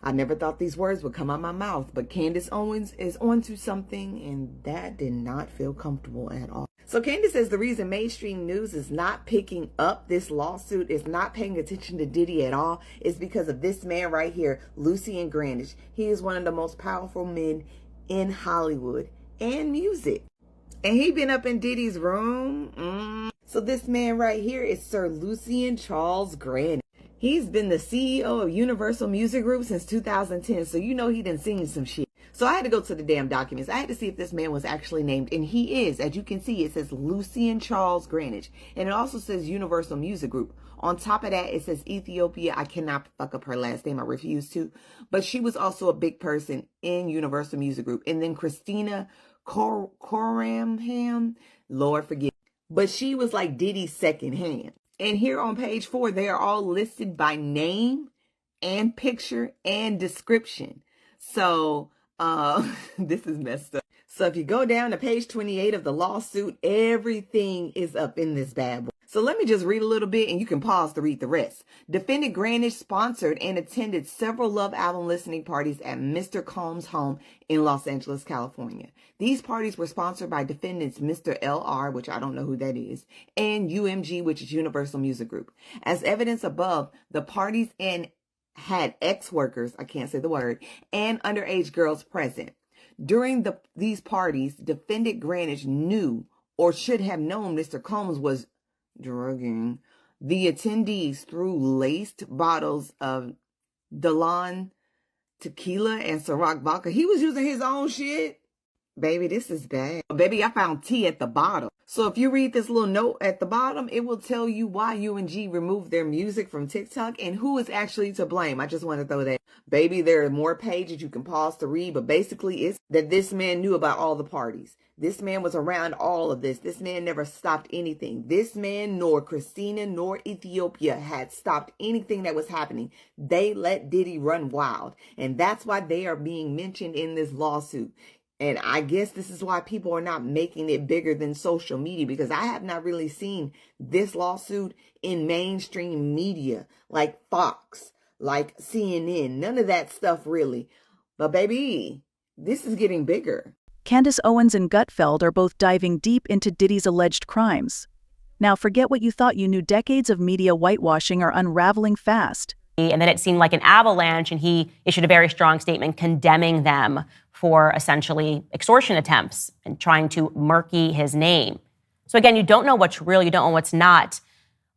I never thought these words would come out my mouth, but Candace Owens is onto something, and that did not feel comfortable at all. So Candace says the reason mainstream news is not picking up this lawsuit, is not paying attention to Diddy at all, is because of this man right here, Lucian Grandage. He is one of the most powerful men in Hollywood and music. And he been up in Diddy's room. So this man right here is Sir Lucian Charles Grandage. He's been the CEO of Universal Music Group since 2010, so you know he done seen some shit. So I had to go to the damn documents. I had to see if this man was actually named, and he is. As you can see, it says Lucian Charles Grandage, and it also says Universal Music Group. On top of that, it says Ethiopia. I cannot fuck up her last name. I refuse to. But she was also a big person in Universal Music Group. And then Christina Coramham, Lord forgive. But she was like Diddy's second hand. And here on page 4, they are all listed by name and picture and description. So this is messed up. So if you go down to page 28 of the lawsuit, everything is up in this bad boy. So let me just read a little bit and you can pause to read the rest. Defendant Grandage sponsored and attended several Love album listening parties at Mr. Combs' home in Los Angeles, California. These parties were sponsored by defendants Mr. LR, which I don't know who that is, and UMG, which is Universal Music Group. As evidence above, the parties had ex-workers, I can't say the word, and underage girls present. During these parties, defendant Grandage knew or should have known Mr. Combs was drugging the attendees through laced bottles of Dalan tequila and Ciroc vodka. He was using his own shit. Baby, this is bad. Baby, I found tea at the bottom. So if you read this little note at the bottom, it will tell you why UNG removed their music from TikTok and who is actually to blame. I just want to throw that. Baby, there are more pages you can pause to read, but basically it's that this man knew about all the parties. This man was around all of this. This man never stopped anything. This man, nor Christina, nor Ethiopia had stopped anything that was happening. They let Diddy run wild. And that's why they are being mentioned in this lawsuit. And I guess this is why people are not making it bigger than social media, because I have not really seen this lawsuit in mainstream media like Fox, like CNN, none of that stuff really. But baby, this is getting bigger. Candace Owens and Gutfeld are both diving deep into Diddy's alleged crimes. Now forget what you thought you knew. Decades of media whitewashing are unraveling fast. And then it seemed like an avalanche, and he issued a very strong statement condemning them for essentially extortion attempts and trying to murky his name. So again, you don't know what's real, you don't know what's not,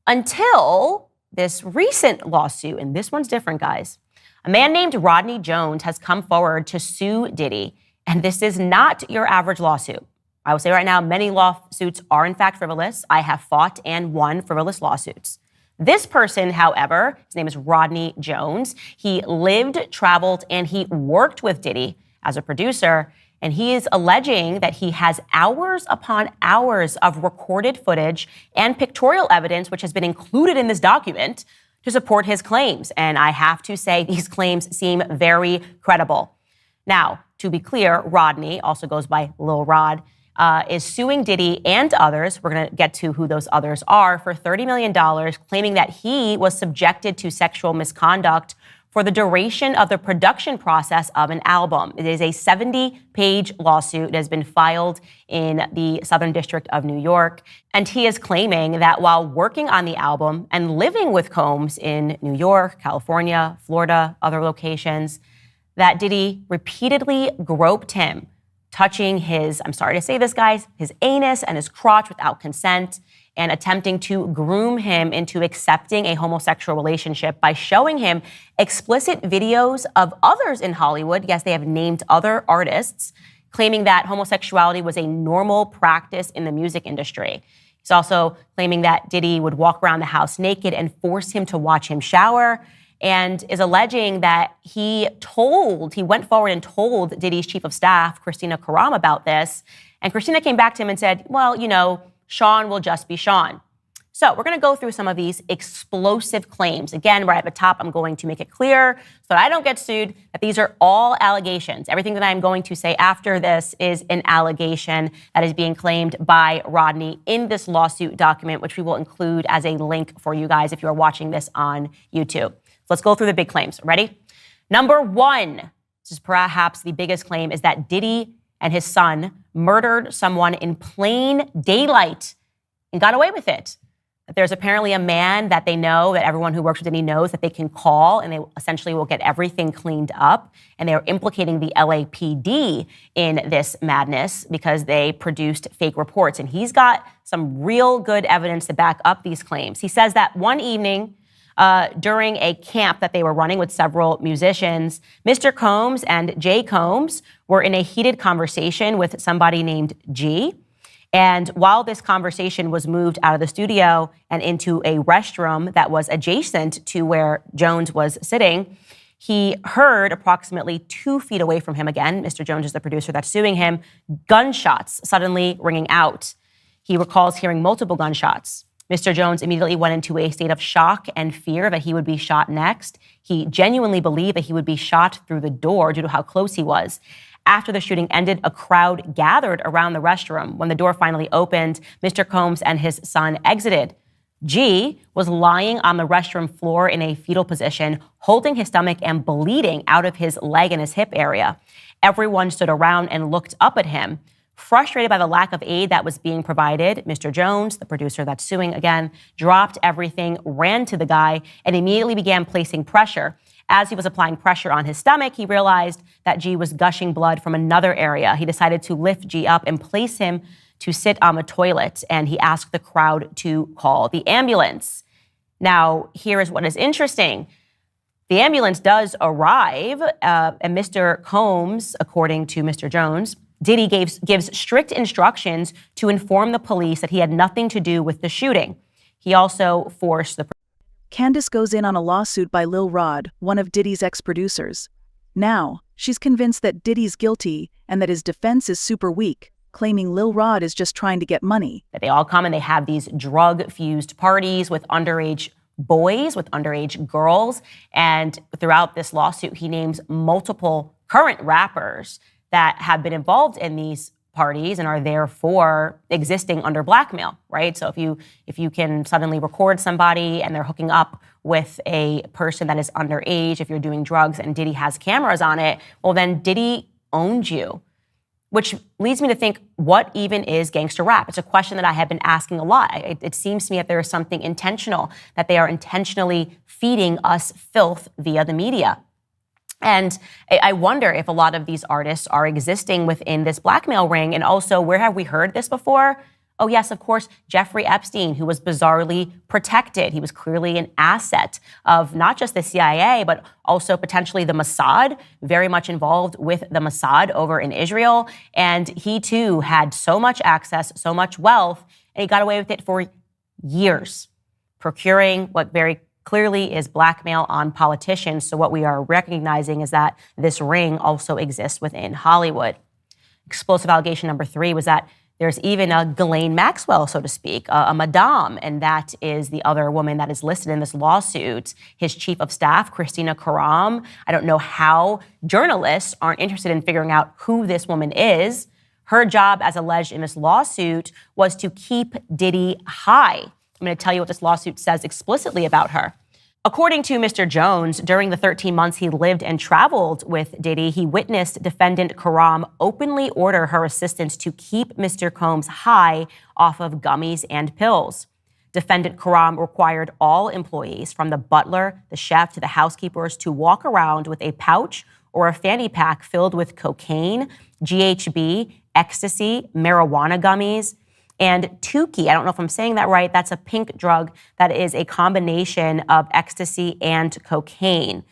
until this recent lawsuit, and this one's different, guys. A man named Rodney Jones has come forward to sue Diddy, and this is not your average lawsuit. I will say right now, many lawsuits are in fact frivolous. I have fought and won frivolous lawsuits. This person, however, his name is Rodney Jones. He lived, traveled, and he worked with Diddy as a producer, and he is alleging that he has hours upon hours of recorded footage and pictorial evidence, which has been included in this document, to support his claims. And I have to say, these claims seem very credible. Now, to be clear, Rodney, also goes by Lil Rod, is suing Diddy and others, we're going to get to who those others are, for $30 million, claiming that he was subjected to sexual misconduct for the duration of the production process of an album. It is a 70-page lawsuit that has been filed in the Southern District of New York. And he is claiming that while working on the album and living with Combs in New York, California, Florida, other locations, that Diddy repeatedly groped him, touching his, I'm sorry to say this, guys, his anus and his crotch without consent, and attempting to groom him into accepting a homosexual relationship by showing him explicit videos of others in Hollywood. Yes, they have named other artists, claiming that homosexuality was a normal practice in the music industry. He's also claiming that Diddy would walk around the house naked and force him to watch him shower, and is alleging that he went forward and told Diddy's chief of staff, Christina Karam, about this. And Christina came back to him and said, well, you know, Sean will just be Sean. So we're going to go through some of these explosive claims. Again, right at the top, I'm going to make it clear so that I don't get sued that these are all allegations. Everything that I'm going to say after this is an allegation that is being claimed by Rodney in this lawsuit document, which we will include as a link for you guys if you are watching this on YouTube. So let's go through the big claims. Ready? Number one, this is perhaps the biggest claim, is that Diddy and his son murdered someone in plain daylight and got away with it. There's apparently a man that they know, that everyone who works with Diddy knows, that they can call and they essentially will get everything cleaned up. And they are implicating the LAPD in this madness because they produced fake reports. And he's got some real good evidence to back up these claims. He says that one evening during a camp that they were running with several musicians, Mr. Combs and Jay Combs were in a heated conversation with somebody named G. And while this conversation was moved out of the studio and into a restroom that was adjacent to where Jones was sitting, he heard approximately 2 feet away from him again, Mr. Jones is the producer that's suing him, gunshots suddenly ringing out. He recalls hearing multiple gunshots. Mr. Jones immediately went into a state of shock and fear that he would be shot next. He genuinely believed that he would be shot through the door due to how close he was. After the shooting ended, a crowd gathered around the restroom. When the door finally opened, Mr. Combs and his son exited. G was lying on the restroom floor in a fetal position, holding his stomach and bleeding out of his leg and his hip area. Everyone stood around and looked up at him. Frustrated by the lack of aid that was being provided, Mr. Jones, the producer that's suing again, dropped everything, ran to the guy, and immediately began placing pressure. As he was applying pressure on his stomach, he realized that G was gushing blood from another area. He decided to lift G up and place him to sit on the toilet, and he asked the crowd to call the ambulance. Now, here is what is interesting. The ambulance does arrive, and Mr. Combs, according to Mr. Jones, Diddy gives strict instructions to inform the police that he had nothing to do with the shooting. He also forced the... Candace goes in on a lawsuit by Lil Rod, one of Diddy's ex-producers. Now, she's convinced that Diddy's guilty and that his defense is super weak, claiming Lil Rod is just trying to get money. That they all come and they have these drug-fused parties with underage boys, with underage girls. And throughout this lawsuit, he names multiple current rappers that have been involved in these parties and are therefore existing under blackmail, right? So if you can suddenly record somebody and they're hooking up with a person that is underage, if you're doing drugs and Diddy has cameras on it, well, then Diddy owns you, which leads me to think, what even is gangster rap? It's a question that I have been asking a lot. It seems to me that there is something intentional, that they are intentionally feeding us filth via the media. And I wonder if a lot of these artists are existing within this blackmail ring. And also, where have we heard this before? Oh, yes, of course, Jeffrey Epstein, who was bizarrely protected. He was clearly an asset of not just the CIA, but also potentially the Mossad, very much involved with the Mossad over in Israel. And he, too, had so much access, so much wealth, and he got away with it for years, procuring what very clearly is blackmail on politicians. So what we are recognizing is that this ring also exists within Hollywood. Explosive allegation number 3 was that there's even a Ghislaine Maxwell, so to speak, a madame, and that is the other woman that is listed in this lawsuit, his chief of staff, Christina Karam. I don't know how journalists aren't interested in figuring out who this woman is. Her job, as alleged in this lawsuit, was to keep Diddy high. I'm going to tell you what this lawsuit says explicitly about her. According to Mr. Jones, during the 13 months he lived and traveled with Diddy, he witnessed defendant Karam openly order her assistants to keep Mr. Combs high off of gummies and pills. Defendant Karam required all employees, from the butler, the chef, to the housekeepers, to walk around with a pouch or a fanny pack filled with cocaine, GHB, ecstasy, marijuana gummies, and Tukey. I don't know if I'm saying that right. That's a pink drug that is a combination of ecstasy and cocaine.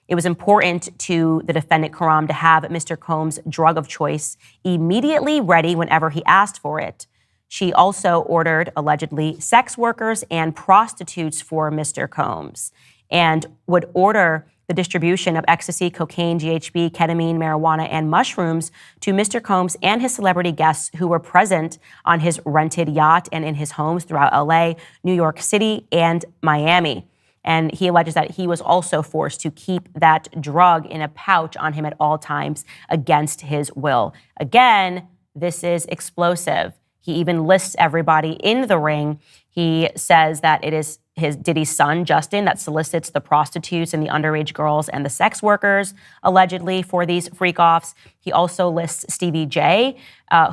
It was important to the defendant Karam to have Mr. Combs' drug of choice immediately ready whenever he asked for it. She also ordered, allegedly, sex workers and prostitutes for Mr. Combs and would order the distribution of ecstasy, cocaine, GHB, ketamine, marijuana, and mushrooms to Mr. Combs and his celebrity guests who were present on his rented yacht and in his homes throughout LA, New York City, and Miami. And he alleges that he was also forced to keep that drug in a pouch on him at all times against his will. Again, this is explosive. He even lists everybody in the ring. He says that it is Diddy's son, Justin, that solicits the prostitutes and the underage girls and the sex workers, allegedly, for these freak-offs. He also lists Stevie J,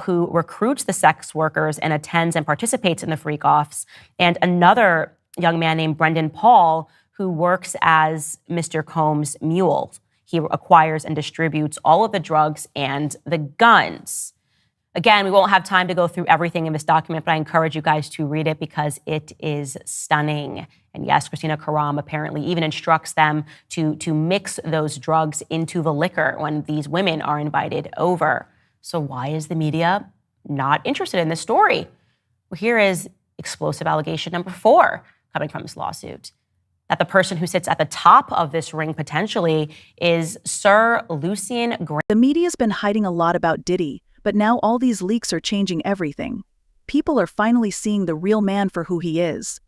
who recruits the sex workers and attends and participates in the freak-offs, and another young man named Brendan Paul, who works as Mr. Combs' mule. He acquires and distributes all of the drugs and the guns. Again, we won't have time to go through everything in this document, but I encourage you guys to read it because it is stunning. And yes, Christina Karam apparently even instructs them to mix those drugs into the liquor when these women are invited over. So why is the media not interested in this story? Well, here is explosive allegation number 4 coming from this lawsuit. That the person who sits at the top of this ring potentially is Sir Lucian Graham. The media's been hiding a lot about Diddy, but now all these leaks are changing everything. People are finally seeing the real man for who he is.